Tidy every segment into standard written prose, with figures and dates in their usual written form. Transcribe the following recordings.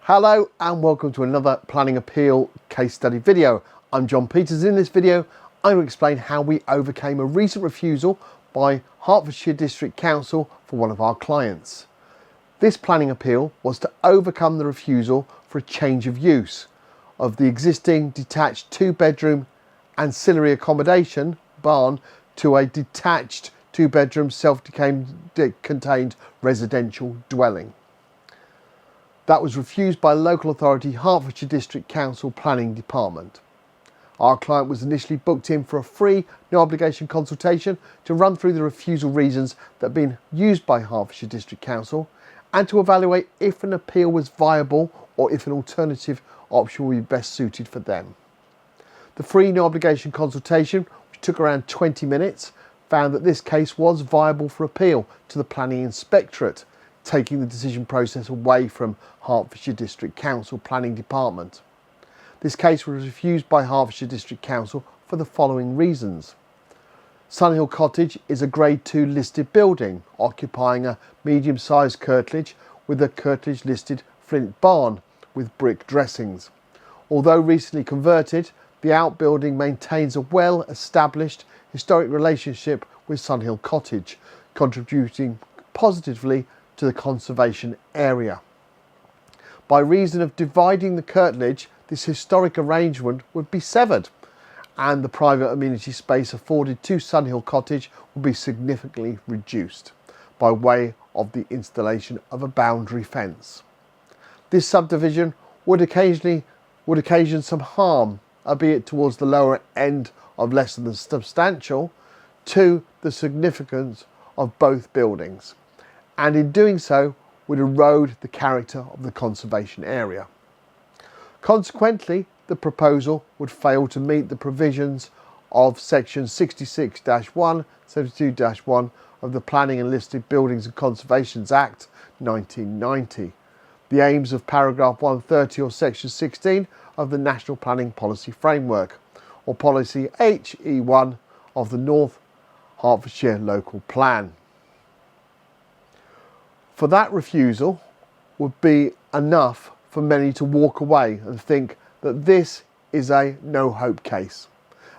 Hello and welcome to another planning appeal case study video. I'm John Peters. In this video I will explain how we overcame a recent refusal by Hertfordshire District Council for one of our clients. This planning appeal was to overcome the refusal for a change of use of the existing detached 2-bedroom ancillary accommodation barn to a detached 2-bedroom self-contained residential dwelling. That was refused by local authority Hertfordshire District Council Planning Department. Our client was initially booked in for a free, no obligation consultation to run through the refusal reasons that had been used by Hertfordshire District Council and to evaluate if an appeal was viable or if an alternative option would be best suited for them. The free, no obligation consultation, which took around 20 minutes, found that this case was viable for appeal to the Planning Inspectorate, taking the decision process away from Hertfordshire District Council Planning Department. This case was refused by Hertfordshire District Council for the following reasons. Sunhill Cottage is a Grade 2 listed building occupying a medium-sized curtilage with a curtilage listed flint barn with brick dressings. Although recently converted, the outbuilding maintains a well-established historic relationship with Sunhill Cottage, contributing positively to the conservation area. By reason of dividing the curtilage, this historic arrangement would be severed and the private amenity space afforded to Sunhill Cottage would be significantly reduced by way of the installation of a boundary fence. This subdivision would occasion some harm, albeit towards the lower end of less than substantial, to the significance of both buildings, and in doing so would erode the character of the conservation area. Consequently, the proposal would fail to meet the provisions of section 66-1, 72-1 of the Planning and Listed Buildings and Conservations Act 1990, the aims of paragraph 130 or section 16 of the National Planning Policy Framework, or policy HE1 of the North Hertfordshire Local Plan. For that refusal would be enough for many to walk away and think that this is a no-hope case,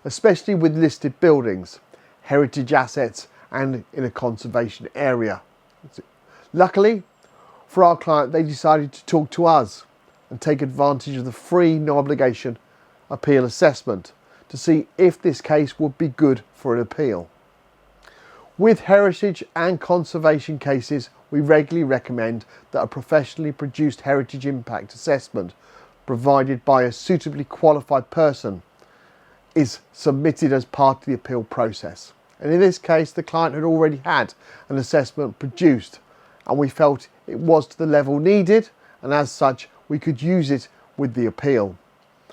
especially with listed buildings, heritage assets and in a conservation area. Luckily for our client, they decided to talk to us and take advantage of the free, no obligation appeal assessment to see if this case would be good for an appeal. With heritage and conservation cases, we regularly recommend that a professionally produced heritage impact assessment provided by a suitably qualified person is submitted as part of the appeal process. And in this case, the client had already had an assessment produced and we felt it was to the level needed, and as such we could use it with the appeal.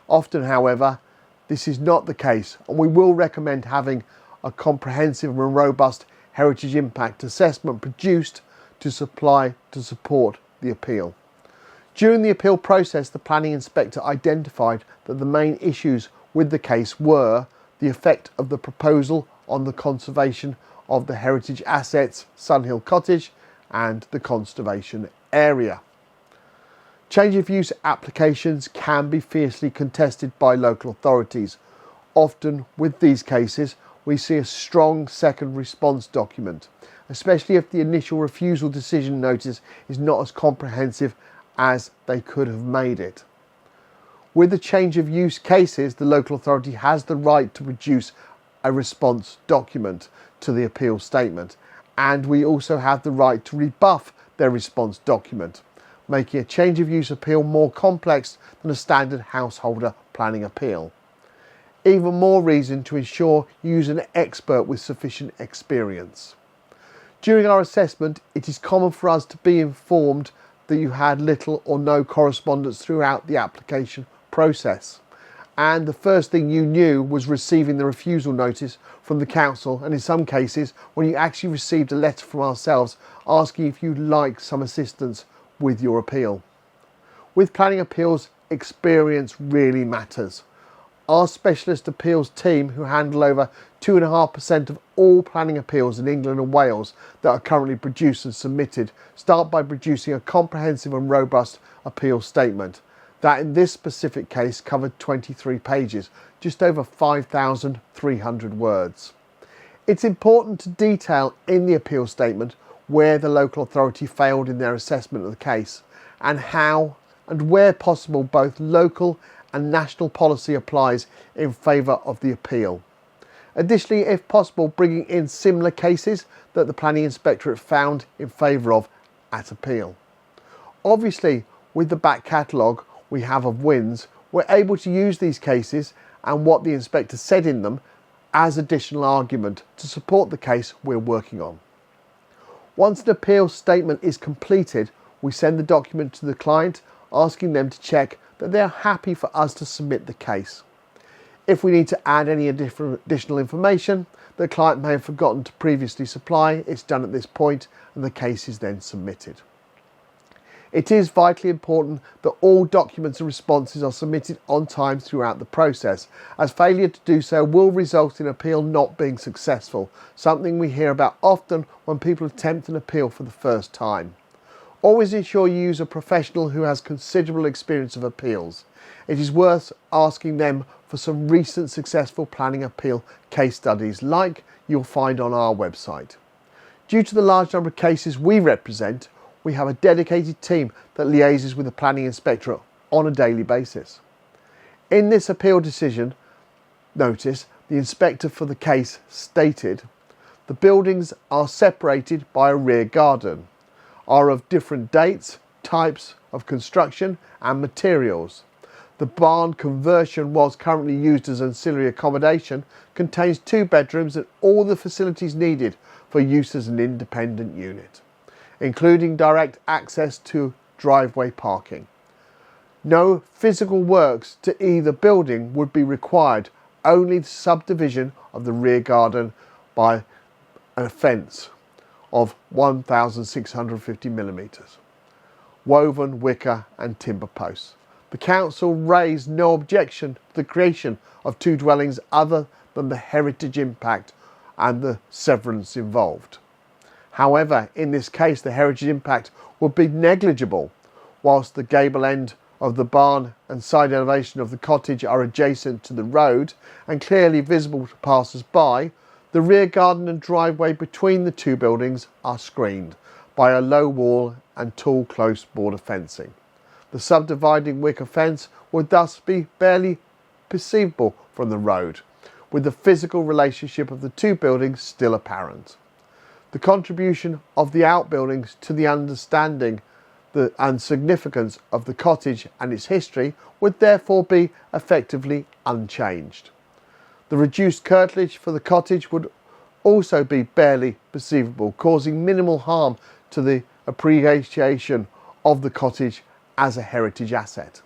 Often, however, this is not the case, and we will recommend having a comprehensive and robust heritage impact assessment produced to support the appeal. During the appeal process, the planning inspector identified that the main issues with the case were the effect of the proposal on the conservation of the heritage assets, Sunhill Cottage, and the conservation area. Change of use applications can be fiercely contested by local authorities. Often with these cases, we see a strong second response document, especially if the initial refusal decision notice is not as comprehensive as they could have made it. With the change of use cases, the local authority has the right to produce a response document to the appeal statement, and we also have the right to rebuff their response document, making a change of use appeal more complex than a standard householder planning appeal. Even more reason to ensure you use an expert with sufficient experience. During our assessment, it is common for us to be informed that you had little or no correspondence throughout the application process, and the first thing you knew was receiving the refusal notice from the council, and in some cases when you actually received a letter from ourselves asking if you'd like some assistance with your appeal. With planning appeals, experience really matters. Our specialist appeals team, who handle over 2.5% of all planning appeals in England and Wales that are currently produced and submitted, start by producing a comprehensive and robust appeal statement that in this specific case covered 23 pages, just over 5,300 words. It's important to detail in the appeal statement where the local authority failed in their assessment of the case and how and where possible both local and national policy applies in favour of the appeal. Additionally, if possible, bringing in similar cases that the Planning Inspectorate found in favour of at appeal. Obviously, with the back catalogue we have of wins, we're able to use these cases and what the inspector said in them as additional argument to support the case we're working on. Once an appeal statement is completed, we send the document to the client, asking them to check that they are happy for us to submit the case. If we need to add any additional information the client may have forgotten to previously supply, it's done at this point and the case is then submitted. It is vitally important that all documents and responses are submitted on time throughout the process, as failure to do so will result in appeal not being successful, something we hear about often when people attempt an appeal for the first time. Always ensure you use a professional who has considerable experience of appeals. It is worth asking them for some recent successful planning appeal case studies like you'll find on our website. Due to the large number of cases we represent, we have a dedicated team that liaises with the Planning Inspectorate on a daily basis. In this appeal decision notice, the inspector for the case stated, "The buildings are separated by a rear garden, are of different dates, types of construction and materials. The barn conversion was currently used as ancillary accommodation, contains 2 bedrooms and all the facilities needed for use as an independent unit, including direct access to driveway parking. No physical works to either building would be required, only the subdivision of the rear garden by a fence of 1,650 millimetres, woven wicker and timber posts. The council raised no objection to the creation of 2 dwellings other than the heritage impact and the severance involved. However, in this case, the heritage impact would be negligible. Whilst the gable end of the barn and side elevation of the cottage are adjacent to the road and clearly visible to passers-by, the rear garden and driveway between the 2 buildings are screened by a low wall and tall close border fencing. The subdividing wicker fence would thus be barely perceivable from the road, with the physical relationship of the 2 buildings still apparent. The contribution of the outbuildings to the understanding and significance of the cottage and its history would therefore be effectively unchanged. The reduced curtilage for the cottage would also be barely perceivable, causing minimal harm to the appreciation of the cottage as a heritage asset.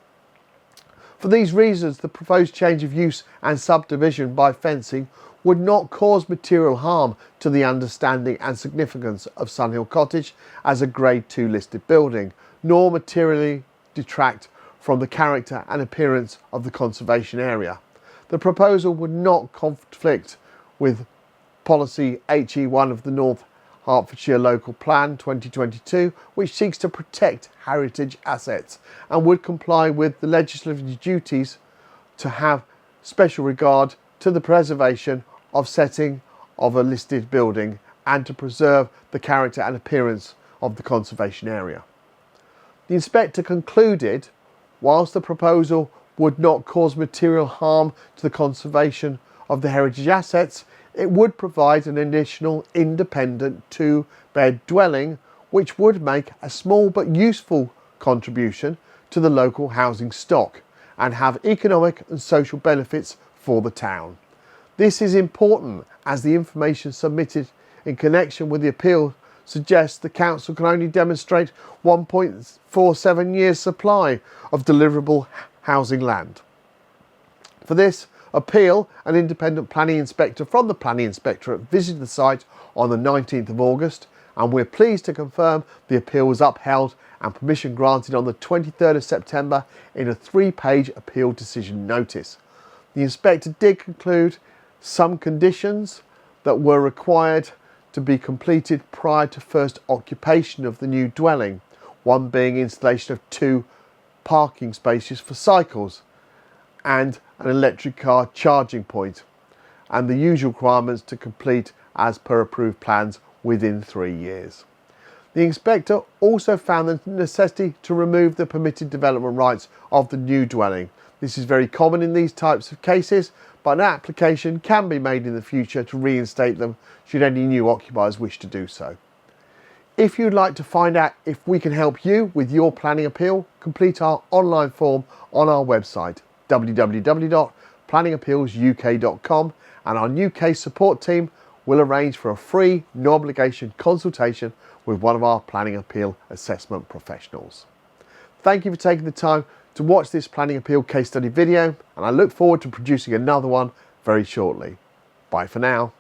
For these reasons, the proposed change of use and subdivision by fencing would not cause material harm to the understanding and significance of Sunhill Cottage as a Grade 2 listed building, nor materially detract from the character and appearance of the conservation area. The proposal would not conflict with Policy HE1 of the North Hertfordshire Local Plan 2022, which seeks to protect heritage assets, and would comply with the legislative duties to have special regard to the preservation of setting of a listed building and to preserve the character and appearance of the conservation area. The inspector concluded, whilst the proposal would not cause material harm to the conservation of the heritage assets, it would provide an additional independent 2-bed dwelling which would make a small but useful contribution to the local housing stock and have economic and social benefits for the town. This is important as the information submitted in connection with the appeal suggests the council can only demonstrate 1.47 years supply of deliverable housing land. For this appeal, an independent planning inspector from the Planning Inspectorate visited the site on the 19th of August, and we're pleased to confirm the appeal was upheld and permission granted on the 23rd of September in a 3-page appeal decision notice. The inspector did conclude some conditions that were required to be completed prior to first occupation of the new dwelling, one being installation of 2 parking spaces for cycles and an electric car charging point, and the usual requirements to complete as per approved plans within 3 years. The inspector also found the necessity to remove the permitted development rights of the new dwelling. This is very common in these types of cases, but an application can be made in the future to reinstate them should any new occupiers wish to do so. If you'd like to find out if we can help you with your planning appeal, complete our online form on our website www.planningappealsuk.com, and our UK support team will arrange for a free, no obligation consultation with one of our planning appeal assessment professionals. Thank you for taking the time to watch this planning appeal case study video, and I look forward to producing another one very shortly. Bye for now.